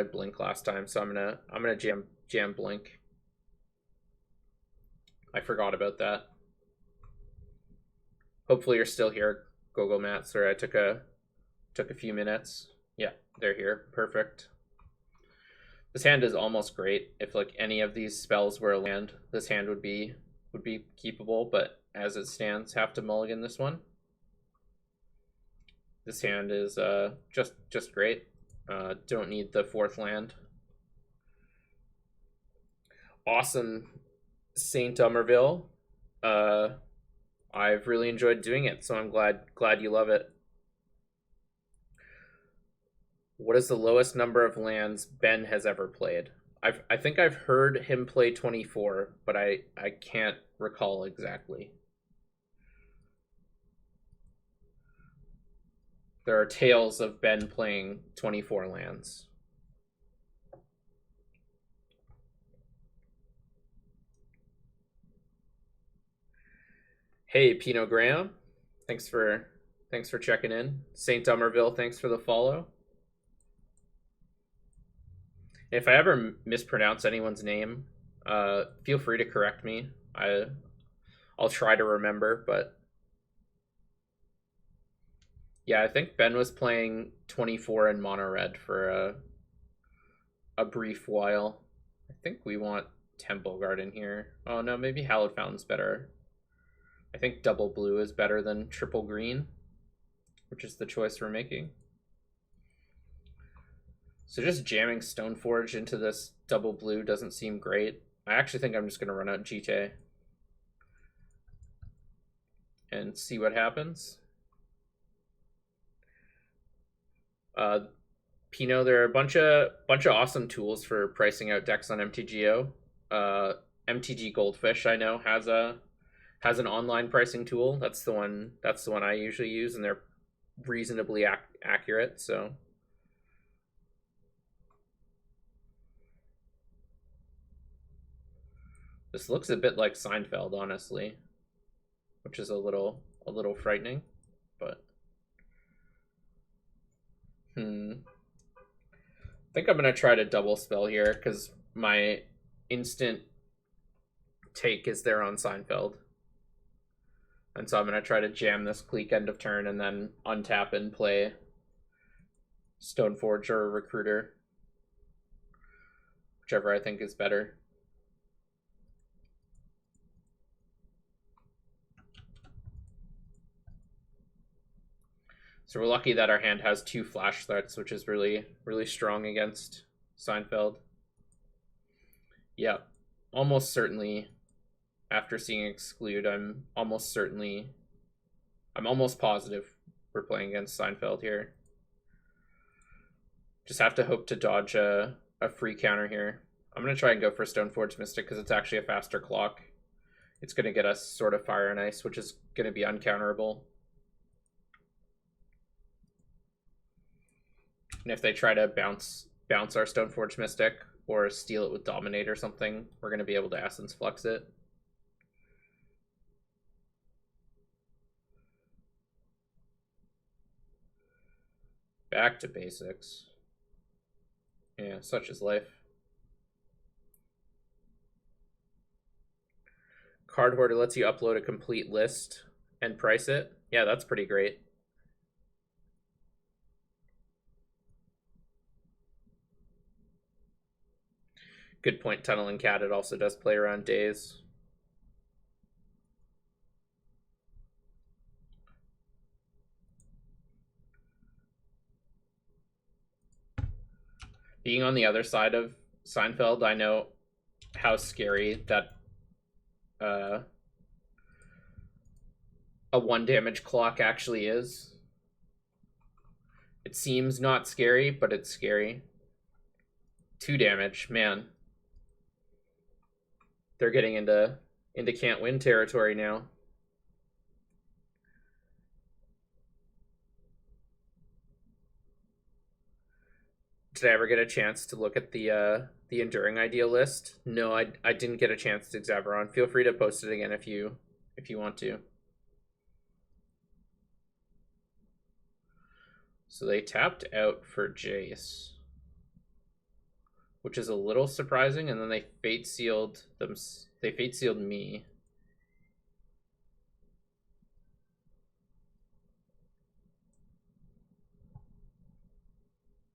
my blink last time, so I'm gonna jam blink. I forgot about that. Hopefully you're still here, Gogo Matt. Sorry, I took a few minutes. Yeah, they're here. Perfect. This hand is almost great. If like any of these spells were a land, this hand would be keepable, but as it stands, have to mulligan this one. This hand is just great. Don't need the fourth land. Awesome, Saint Umerville. I've really enjoyed doing it, so I'm glad you love it. What is the lowest number of lands Ben has ever played? I think I've heard him play 24, but I can't recall exactly. There are tales of Ben playing 24 lands. Hey, Pinot Graham, thanks for checking in. Saint Umerville, thanks for the follow. If I ever mispronounce anyone's name, feel free to correct me. I'll try to remember, but yeah, I think Ben was playing 24 in mono red for a brief while. I think we want Temple Garden here. Oh no, maybe Hallowed Fountain's better. I think double blue is better than triple green, which is the choice we're making. So just jamming Stoneforge into this double blue doesn't seem great. I actually think I'm just going to run out GT and see what happens. Pinot, there are a bunch of awesome tools for pricing out decks on MTGO. MTG Goldfish, I know, has an online pricing tool. That's the one I usually use, and they're reasonably accurate. So this looks a bit like Seinfeld, honestly, which is a little frightening, but I think I'm gonna try to double spell here because my instant take is there on Seinfeld. And so I'm going to try to jam this Cleek end of turn and then untap and play Stoneforge or Recruiter. Whichever I think is better. So we're lucky that our hand has 2 flash threats, which is really strong against Seinfeld. Yeah, almost certainly. After seeing Exclude, I'm almost positive we're playing against Seinfeld here. Just have to hope to dodge a free counter here. I'm going to try and go for Stoneforge Mystic because it's actually a faster clock. It's going to get us sort of Fire and Ice, which is going to be uncounterable. And if they try to bounce our Stoneforge Mystic or steal it with Dominate or something, we're going to be able to Essence Flux it. Back to basics. Yeah, such is life. Card Hoarder lets you upload a complete list and price it. Yeah, that's pretty great. Good point, Tunneling Cat. It also does play around days. Being on the other side of Seinfeld, I know how scary that a 1 damage clock actually is. It seems not scary, but it's scary. 2 damage, man. They're getting into can't win territory now. Did I ever get a chance to look at the Enduring Ideal list? No, I didn't get a chance to, Xavaron. Feel free to post it again if you want to. So they tapped out for Jace. which is a little surprising. And then they fate sealed them. They fate sealed me.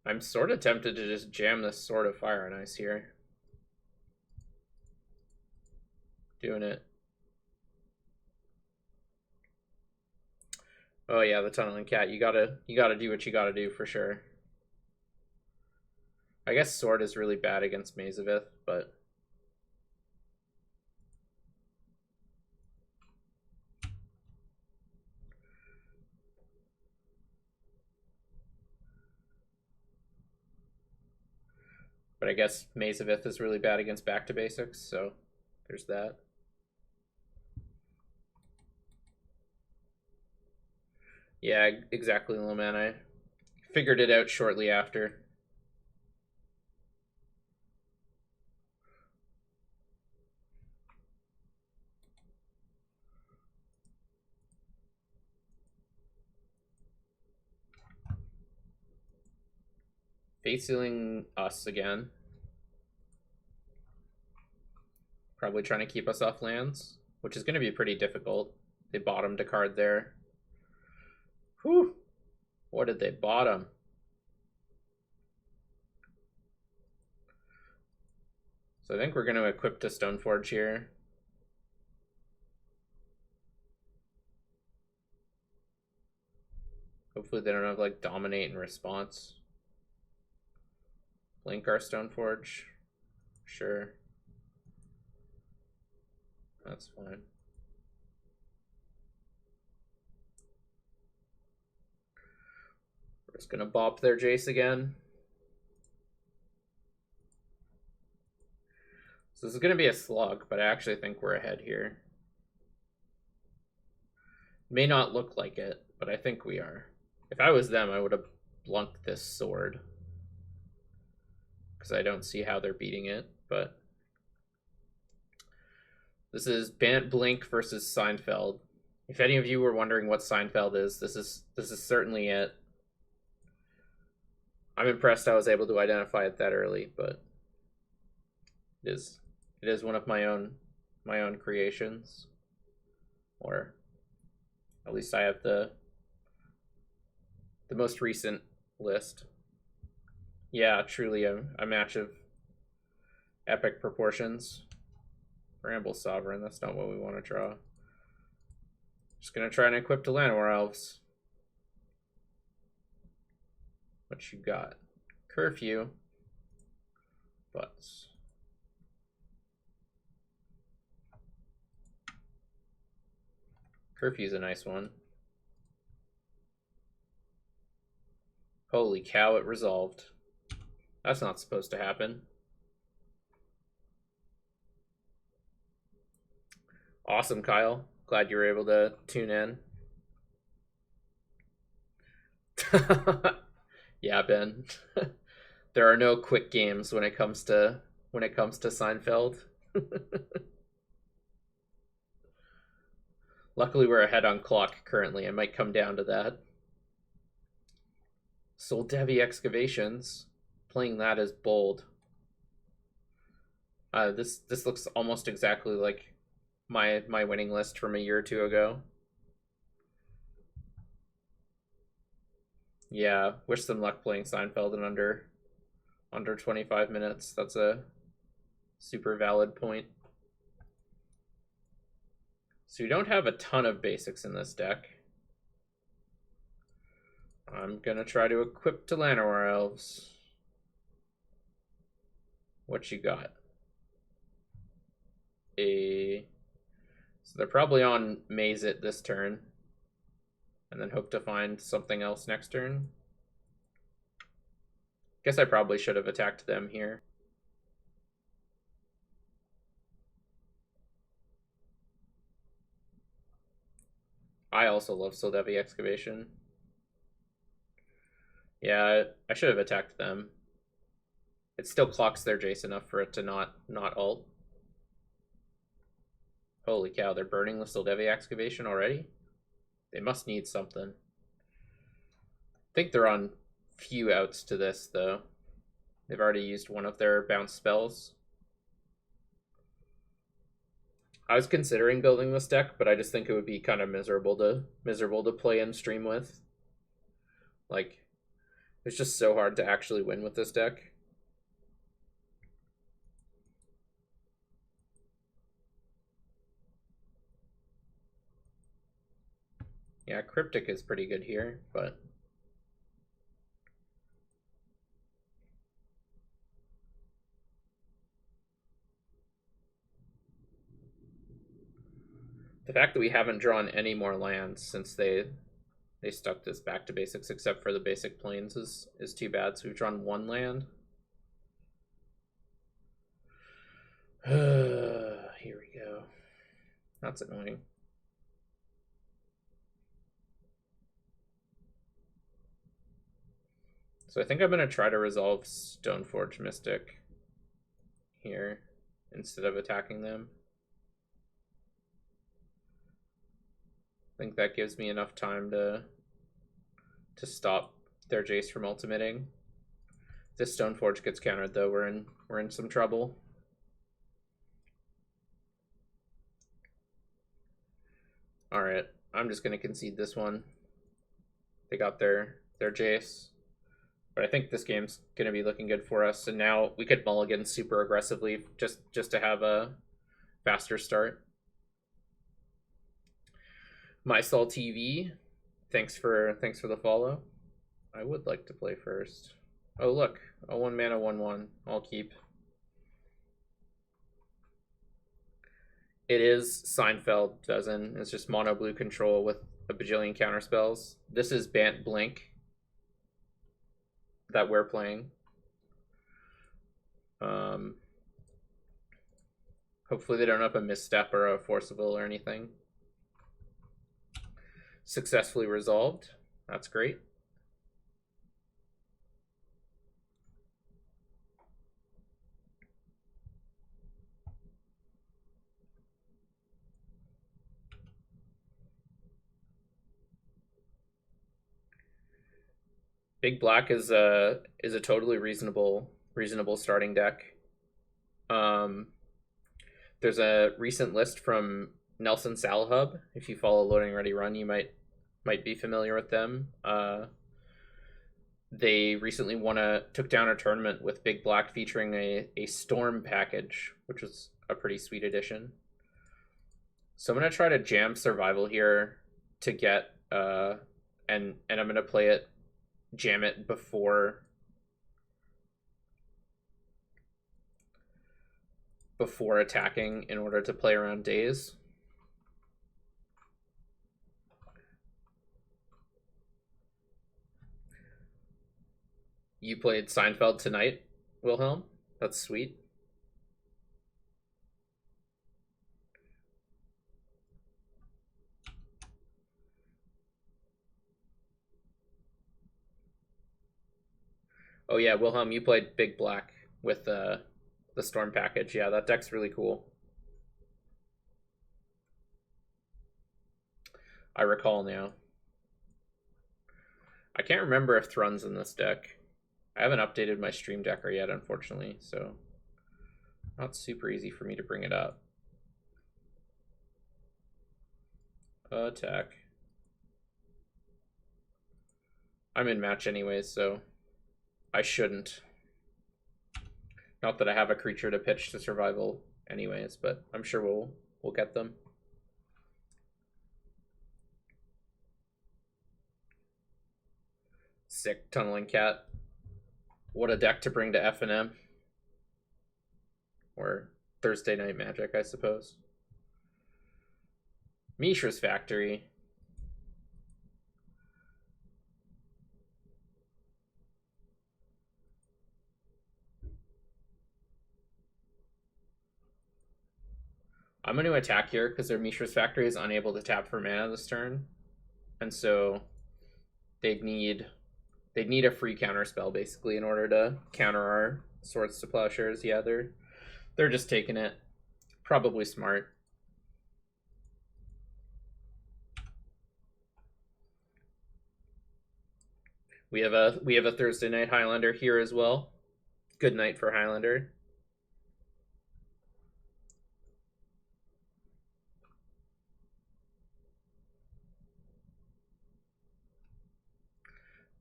I'm sort of tempted to just jam this Sword of Fire and Ice here. Doing it. Oh yeah, the Tunneling Cat. You gotta do what you gotta do for sure. I guess Sword is really bad against Mazavith, but I guess Mazavith is really bad against Back to Basics, so there's that. Yeah, exactly, little man. I figured it out shortly after. Fate sealing us again. Probably trying to keep us off lands, which is going to be pretty difficult. They bottomed a card there. Whew. What did they bottom? So I think we're going to equip to Stoneforge here. Hopefully they don't have like Dominate and Response. Blink our Stoneforge. Sure. That's fine. We're just gonna bop their Jace again. So this is gonna be a slug, but I actually think we're ahead here. May not look like it, but I think we are. If I was them, I would have blunked this sword. Because I don't see how they're beating it, but... This is Bant Blink versus Seinfeld. If any of you were wondering what Seinfeld is, this is certainly it. I'm impressed I was able to identify it that early, but it is one of my own creations. Or at least I have the most recent list. Yeah, truly a match of epic proportions. Bramble Sovereign, that's not what we want to draw. Just gonna try and equip to Llanowar Elves. What you got? Curfew. Butts. Curfew's a nice one. Holy cow, it resolved. That's not supposed to happen. Awesome, Kyle. Glad you were able to tune in. Yeah, Ben. There are no quick games when it comes to Seinfeld. Luckily, we're ahead on clock currently. It might come down to that. Soldevi Excavations. Playing that is bold. This looks almost exactly like my winning list from a year or two ago. Yeah, wish them luck playing Seinfeld in under 25 minutes. That's a super valid point. So you don't have a ton of basics in this deck. I'm gonna try to equip to Llanowar Elves. What you got? So they're probably on Maze It this turn. And then hope to find something else next turn. Guess I probably should have attacked them here. I also love Soldevi Excavation. Yeah, I should have attacked them. It still clocks their Jace enough for it to not ult. Holy cow, they're burning the Soldevi Excavation already? They must need something. I think they're on few outs to this, though. They've already used one of their bounce spells. I was considering building this deck, but I just think it would be kind of miserable to play and stream with. Like, it's just so hard to actually win with this deck. Yeah, Cryptic is pretty good here, but the fact that we haven't drawn any more lands since they stuck this back to basics except for the basic plains is too bad. So we've drawn one land. Here we go. That's annoying. So I think I'm going to try to resolve Stoneforge Mystic here instead of attacking them. I think that gives me enough time to stop their Jace from ultimating. If this Stoneforge gets countered though, we're in some trouble. Alright, I'm just gonna concede this one. They got their Jace. But I think this game's gonna be looking good for us. And now we could mulligan super aggressively just to have a faster start. MySol TV, thanks for the follow. I would like to play first. Oh look, a 1 mana 1/1. I'll keep. It is Seinfeld dozen. It's just mono blue control with a bajillion counter spells. This is Bant Blink that we're playing. Hopefully they don't have a misstep or a forcible or anything. Successfully resolved. That's great. Big Black is a totally reasonable starting deck. There's a recent list from Nelson Salhub. If you follow Loading Ready Run, you might be familiar with them. They recently took down a tournament with Big Black featuring a Storm package, which was a pretty sweet addition. So I'm gonna try to jam Survival here to get and I'm gonna play it, jam it before attacking in order to play around days. You played Seinfeld tonight, Wilhelm? That's sweet. Oh yeah, Wilhelm, you played Big Black with the Storm package. Yeah, that deck's really cool. I recall now. I can't remember if Thrun's in this deck. I haven't updated my Stream Decker yet, unfortunately, so not super easy for me to bring it up. Attack. I'm in match anyways, so I shouldn't. Not that I have a creature to pitch to Survival anyways, but I'm sure we'll get them. Sick, Tunneling Cat. What a deck to bring to F&M. Or Thursday Night Magic, I suppose. Mishra's Factory. I'm going to attack here because their Mishra's Factory is unable to tap for mana this turn. And so they'd need a free counter spell basically in order to counter our Swords to Plowshares. Yeah, they're just taking it. Probably smart. We have a Thursday Night Highlander here as well. Good night for Highlander.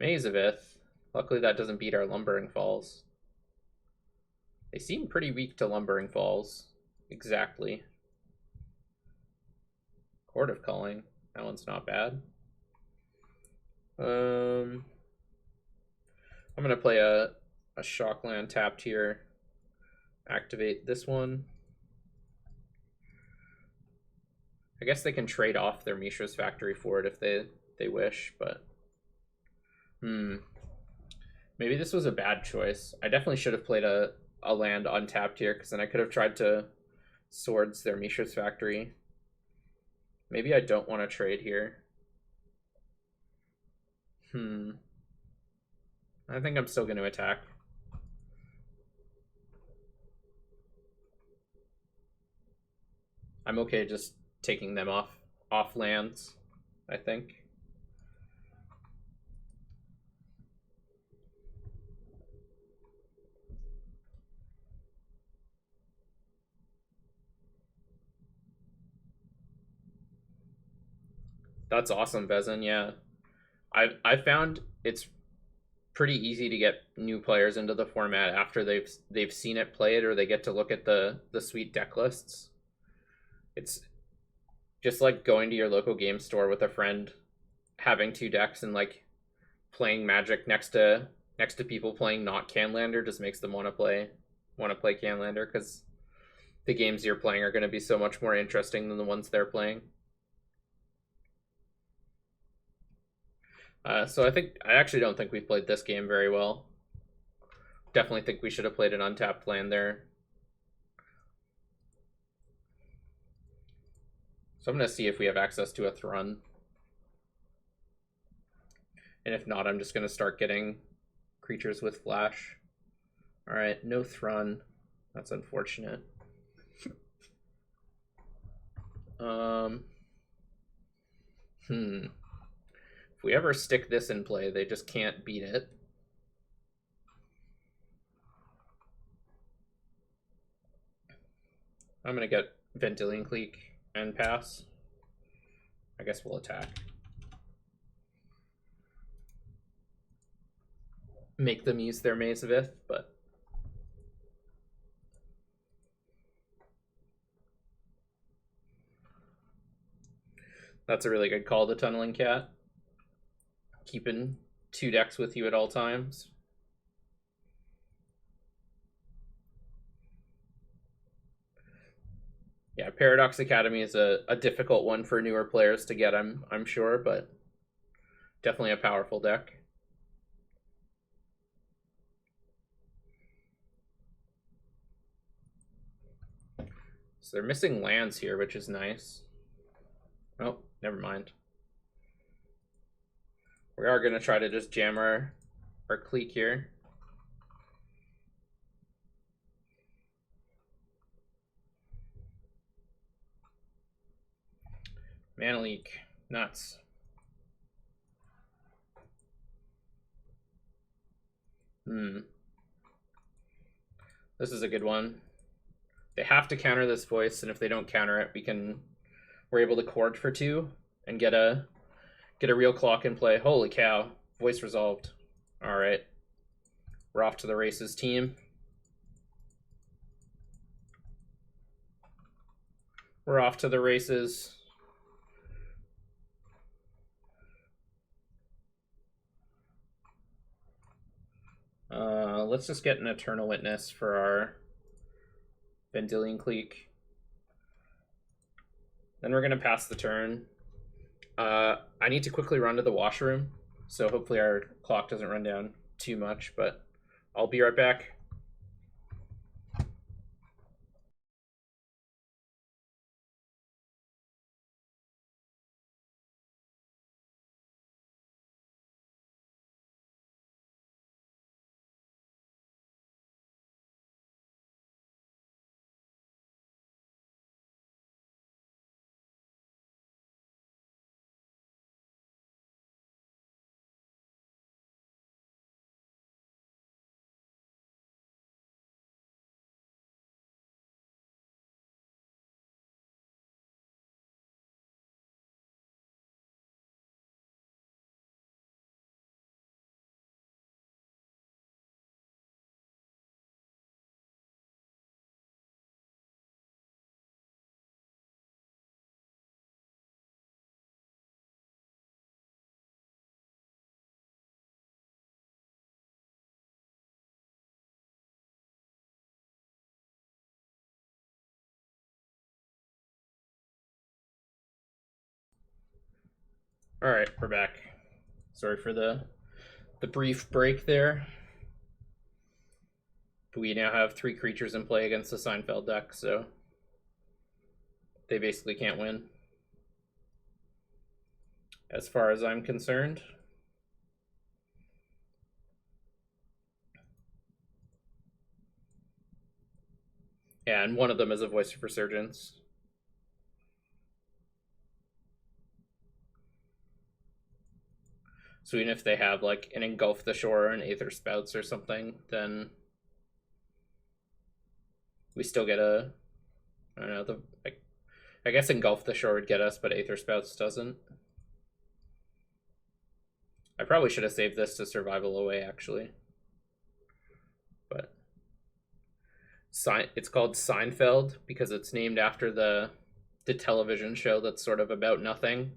Mazavith. Luckily that doesn't beat our Lumbering Falls. They seem pretty weak to Lumbering Falls. Exactly. Court of Calling. That one's not bad. I'm gonna play a Shockland tapped here. Activate this one. I guess they can trade off their Mishra's Factory for it if they wish, but maybe this was a bad choice. I definitely should have played a land untapped here, because then I could have tried to swords their Mishra's Factory. Maybe I don't want to trade here. I think I'm still going to attack. I'm okay just taking them off lands, I think. That's awesome, Vezin. Yeah, I found it's pretty easy to get new players into the format after they've seen it played, or they get to look at the sweet deck lists. It's just like going to your local game store with a friend, having two decks, and like playing Magic next to people playing not Canlander just makes them want to play Canlander, because the games you're playing are going to be so much more interesting than the ones they're playing. So I actually don't think we've played this game very well. Definitely think we should have played an untapped land there. So I'm going to see if we have access to a Thrun. And if not, I'm just going to start getting creatures with flash. All right, no Thrun. That's unfortunate. If we ever stick this in play, they just can't beat it. I'm gonna get Vendilion Clique and pass. I guess we'll attack. Make them use their Maze of Ith, but that's a really good call, the Tunneling Cat. Keeping two decks with you at all times. Yeah, Paradox Academy is a difficult one for newer players to get, I'm sure, but definitely a powerful deck. So they're missing lands here, which is nice. Oh, never mind. We are going to try to just jam our Clique here. Mana Leak. Nuts. This is a good one. They have to counter this voice, and if they don't counter it, we're able to cord for 2 and get a real clock in play. Holy cow. Voice resolved. All right. We're off to the races, team. We're off to the races. Let's just get an Eternal Witness for our Vendilion Clique. Then we're going to pass the turn. I need to quickly run to the washroom, so hopefully our clock doesn't run down too much, but I'll be right back. All right, we're back. Sorry for the brief break there. We now have 3 creatures in play against the Seinfeld deck, so they basically can't win, as far as I'm concerned. Yeah, and one of them is a Voice of Resurgence. So even if they have like an Engulf the Shore or an Aether Spouts or something, then we still get a, I don't know, I guess Engulf the Shore would get us, but Aether Spouts doesn't. I probably should have saved this to Survival Away, actually. But it's called Seinfeld because it's named after the television show that's sort of about nothing,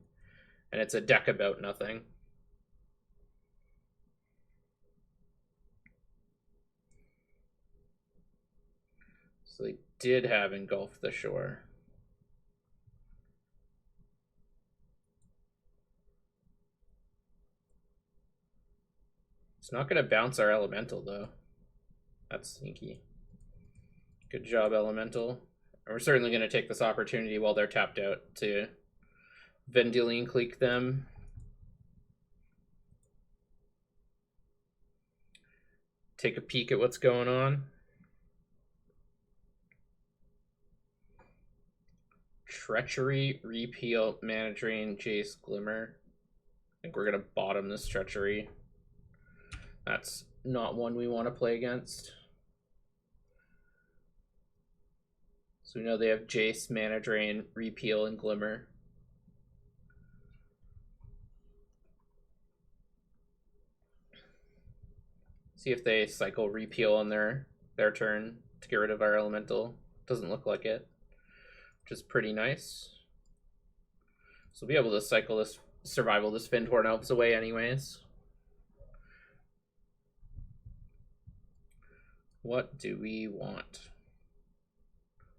and it's a deck about nothing. So they did have Engulf the Shore. It's not going to bounce our Elemental, though. That's sneaky. Good job, Elemental. And we're certainly going to take this opportunity while they're tapped out to Vendilion Clique them. Take a peek at what's going on. Treachery, Repeal, Mana Drain, Jace, Glimmer. I think we're going to bottom this Treachery. That's not one we want to play against. So we know they have Jace, Mana Drain, Repeal, and Glimmer. See if they cycle Repeal on their turn to get rid of our Elemental. Doesn't look like it, which is pretty nice. So we'll be able to cycle this, survival this Fyndhorn Elves away anyways. What do we want?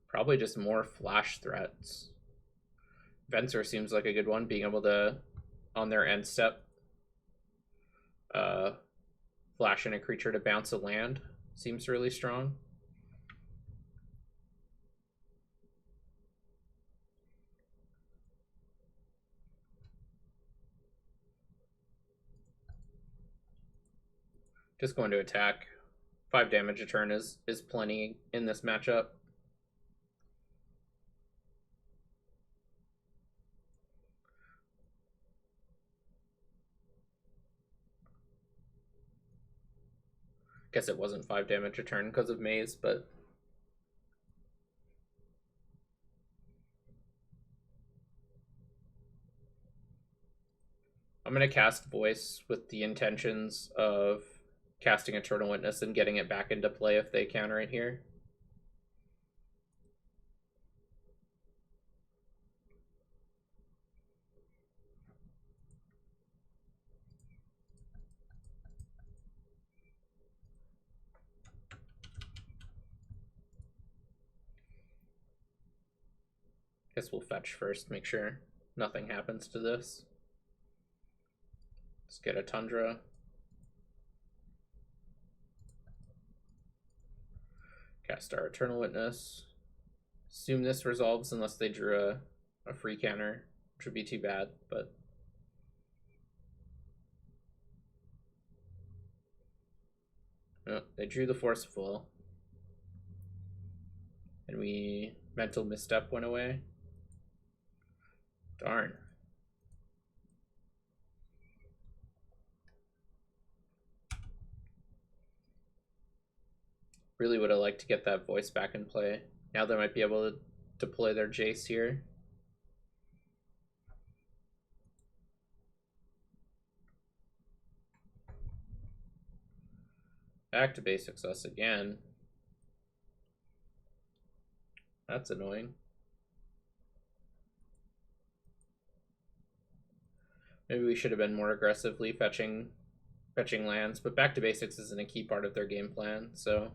Probably just more flash threats. Venser seems like a good one, being able to, on their end step, flash in a creature to bounce a land. Seems really strong. Just going to attack. 5 damage a turn is plenty in this matchup. Guess it wasn't 5 damage a turn because of Maze, but I'm going to cast Voice with the intentions of casting Eternal Witness and getting it back into play if they counter it here. Guess we'll fetch first, make sure nothing happens to this. Let's get a Tundra. Cast our Eternal Witness. Assume this resolves unless they drew a free counter, which would be too bad, but no, they drew the Forceful. And we Mental Misstep went away. Darn. Really would have liked to get that Voice back in play. Now they might be able to deploy their Jace here. Back to basics us again. That's annoying. Maybe we should have been more aggressively fetching lands, but back to basics isn't a key part of their game plan, so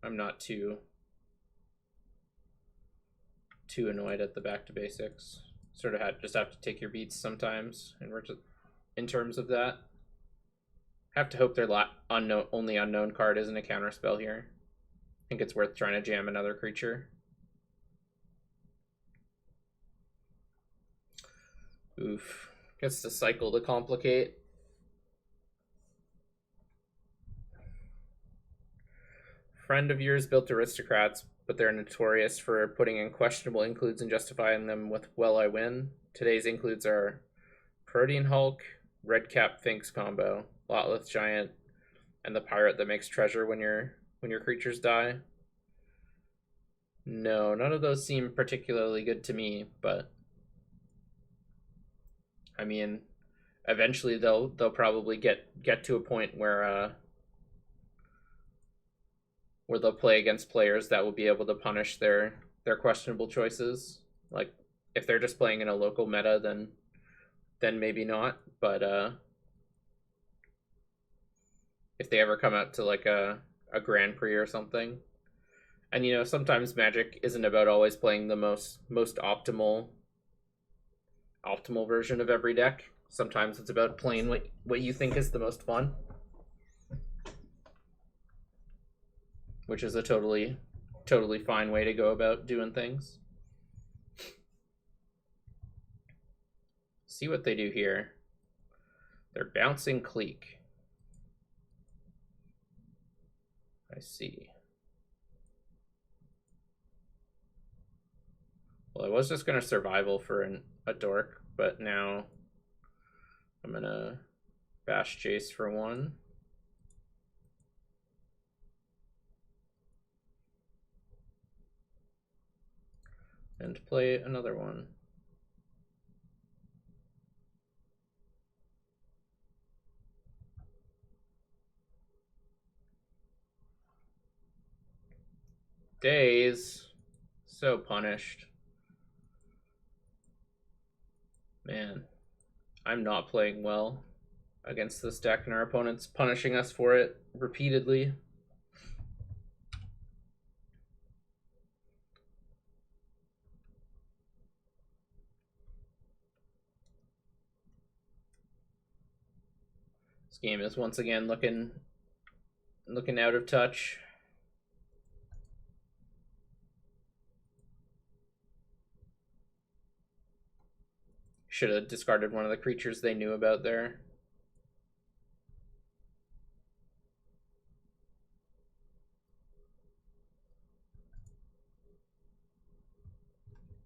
I'm not too annoyed at the back to basics. Sort of just have to take your beats sometimes, and in terms of that. Have to hope their only unknown card isn't a counterspell here. I think it's worth trying to jam another creature. Oof. Gets to cycle to complicate. Friend of yours built aristocrats, but they're notorious for putting in questionable includes and justifying them with "well, I win." Today's includes are Protean Hulk, Redcap Finks combo, Lotleth Giant, and the pirate that makes treasure when your creatures die. No, none of those seem particularly good to me, but I mean, eventually they'll probably get to a point where they'll play against players that will be able to punish their questionable choices. Like if they're just playing in a local meta, then maybe not. But if they ever come out to like a Grand Prix or something, and you know sometimes Magic isn't about always playing the most optimal version of every deck. Sometimes it's about playing what you think is the most fun, which is a totally fine way to go about doing things. See what they do here. They're bouncing Clique. I see. Well, I was just going to survival for a dork, but now I'm going to bash Jace for 1. And play another one. Days. So punished. Man, I'm not playing well against this deck, and our opponent's punishing us for it repeatedly. This game is once again looking out of touch. Should have discarded one of the creatures they knew about there.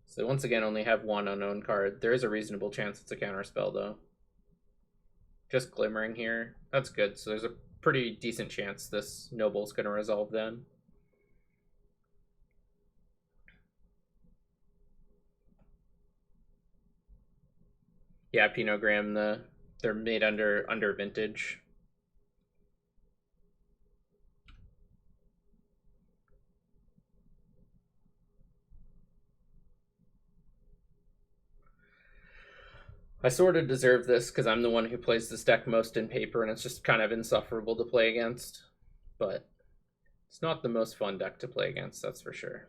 So they once again only have one unknown card. There is a reasonable chance it's a counterspell though. Just glimmering here. That's good. So there's a pretty decent chance this Noble's going to resolve then. Yeah, Pinot Graham, they're made under vintage. I sort of deserve this because I'm the one who plays this deck most in paper, and it's just kind of insufferable to play against. But it's not the most fun deck to play against, that's for sure.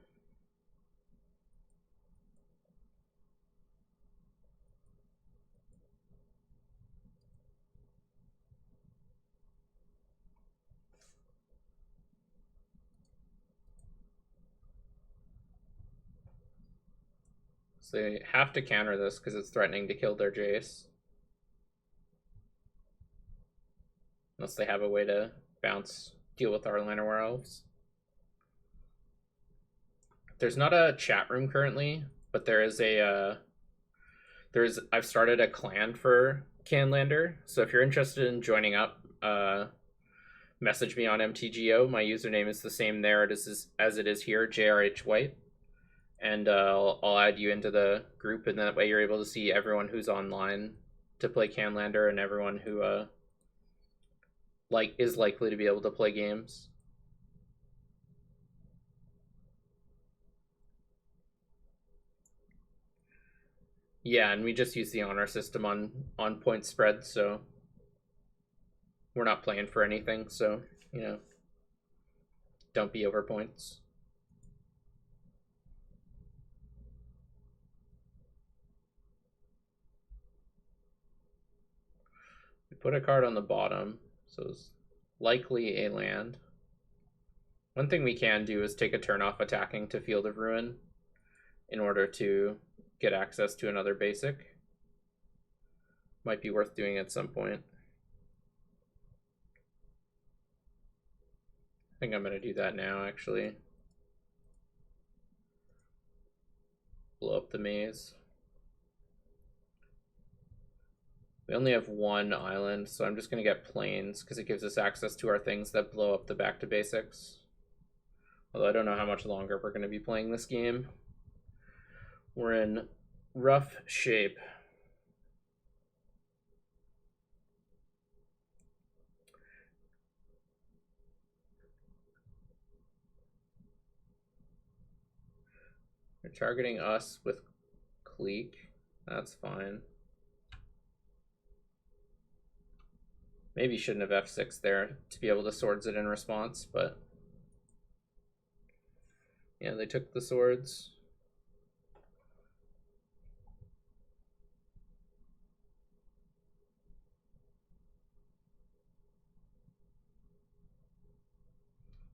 So they have to counter this because it's threatening to kill their Jace. Unless they have a way to deal with our Llanowar Elves. There's not a chat room currently, but there is I've started a clan for Canlander, so if you're interested in joining up, message me on MTGO. My username is the same there as it is here, JRH White. And I'll add you into the group, and that way you're able to see everyone who's online to play Canlander and everyone who is likely to be able to play games. Yeah, and we just use the honor system on point spread, so we're not playing for anything, so you know, don't be over points. Put a card on the bottom, so it's likely a land. One thing we can do is take a turn off attacking to Field of Ruin in order to get access to another basic. Might be worth doing at some point. I think I'm going to do that now, actually. Blow up the maze. We only have one island, so I'm just going to get plains because it gives us access to our things that blow up the back to basics. Although I don't know how much longer we're going to be playing this game. We're in rough shape. They're targeting us with Cleek. That's fine. Maybe shouldn't have F6 there to be able to swords it in response, but yeah, they took the swords.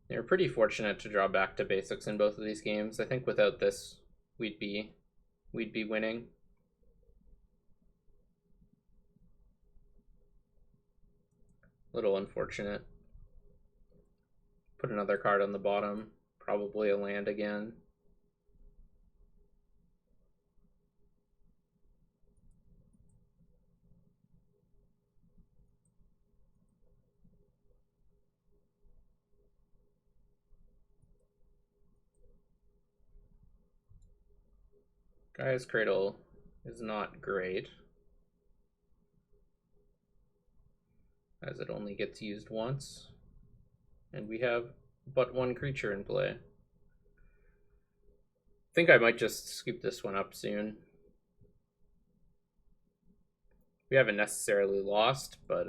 They were pretty fortunate to draw back to basics in both of these games. I think without this, we'd be winning. Little unfortunate. Put another card on the bottom. Probably a land again. Gaia's Cradle is not great, as it only gets used once, and we have but one creature in play. I think I might just scoop this one up soon. We haven't necessarily lost, but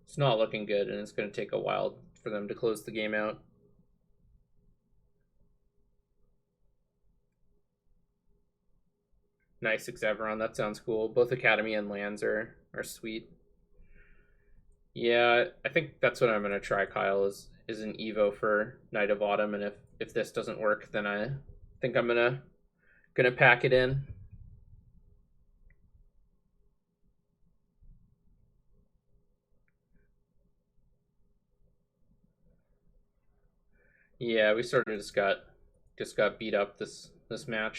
it's not looking good, and it's going to take a while for them to close the game out. Nice Exaveron, that sounds cool. Both Academy and lands are sweet. Yeah, I think that's what I'm gonna try, Kyle, is an Evo for Night of Autumn, and if this doesn't work, then I think I'm gonna pack it in. Yeah, we sort of just got beat up this match.